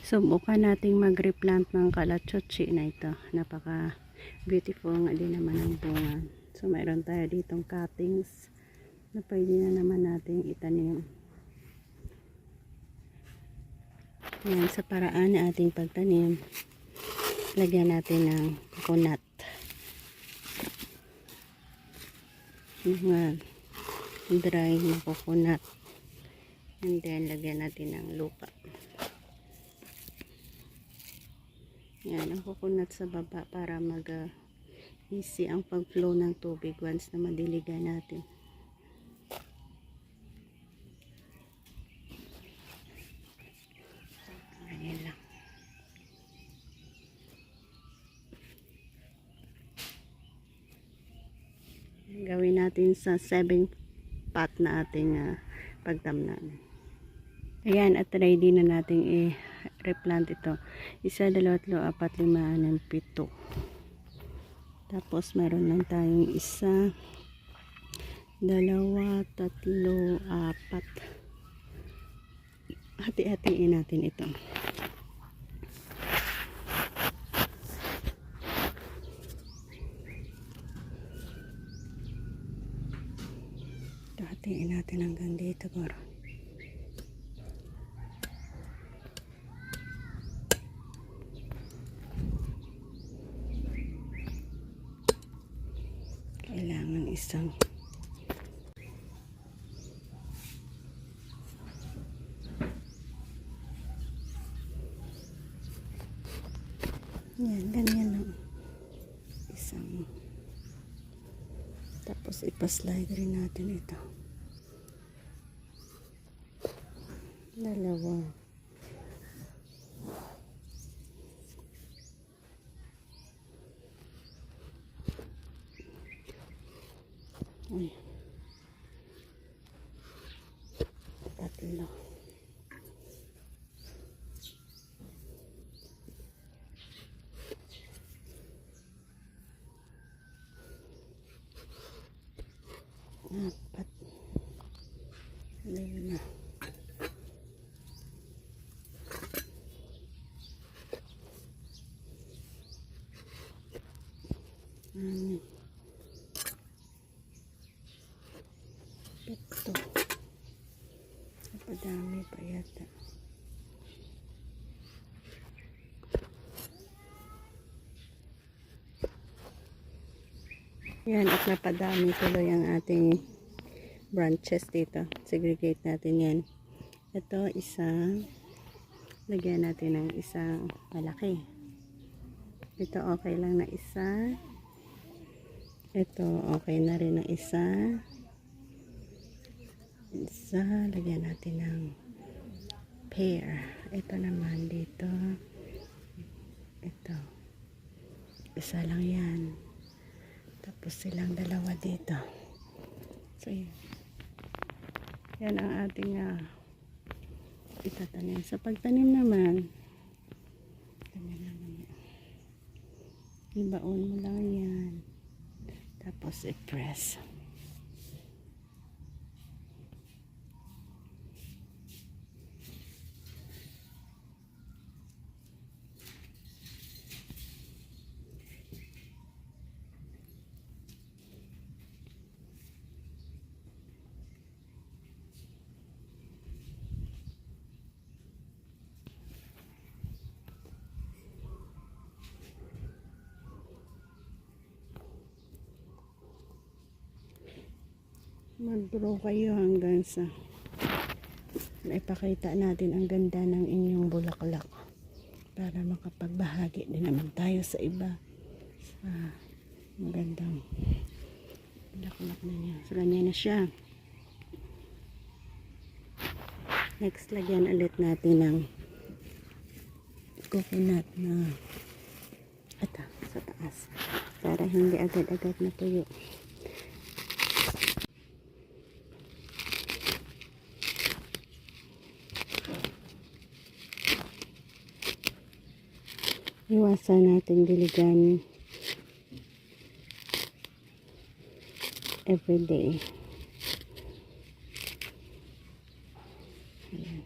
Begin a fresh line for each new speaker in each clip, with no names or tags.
Subukan nating mag-replant ng kalachochi na ito. Napaka beautiful nga din naman ang bunga. So mayroon tayo ditong cuttings na pwede na naman nating itanim. Yan, sa paraan na ating pagtanim, lagyan natin ng coconut. Mga dry na coconut. And then lagyan natin ng lupa. Yan, ang coconut sa baba para easy ang pag-flow ng tubig once na madiligan natin. Ayan lang. Gawin natin sa 7 pot na ating pagtamnan. Ayan, at ready na nating i-replant ito. 1, 2, 3, 4, 5, 6, 7. Tapos meron lang tayong 1, 2, 3, 4. Hati-hatiin natin ito. Hatiin natin hanggang dito bro. Kailangan isang yan, ganyan lang isang, tapos ipa-slide rin natin ito 2. Ay. 3. Apat. 5. Ito. Napadami pa yata. Yan, at napadami tuloy ang ating branches dito. Segregate natin yan. Ito, isang lagyan natin ng isang malaki. Ito okay lang na isa. Ito okay na rin ng isa. Lagyan natin ng pear. Ito naman dito. Ito. Isa lang yan. Tapos silang dalawa dito. So, yan ang ating itatanim. Sa pagtanim naman, ibaon mo lang yan. Tapos i-press. Mag-grow kayo hanggang sa ipakita natin ang ganda ng inyong bulaklak para makapagbahagi din naman tayo sa iba sa magandang bulaklak na niya. So ganyan na siya. Next, lagyan ulit natin ng coconut na sa taas para hindi agad-agad na tuyo. Iwasan natin diligan everyday. Ayan.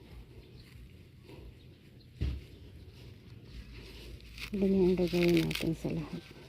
Ganyan ang gagawin natin sa lahat.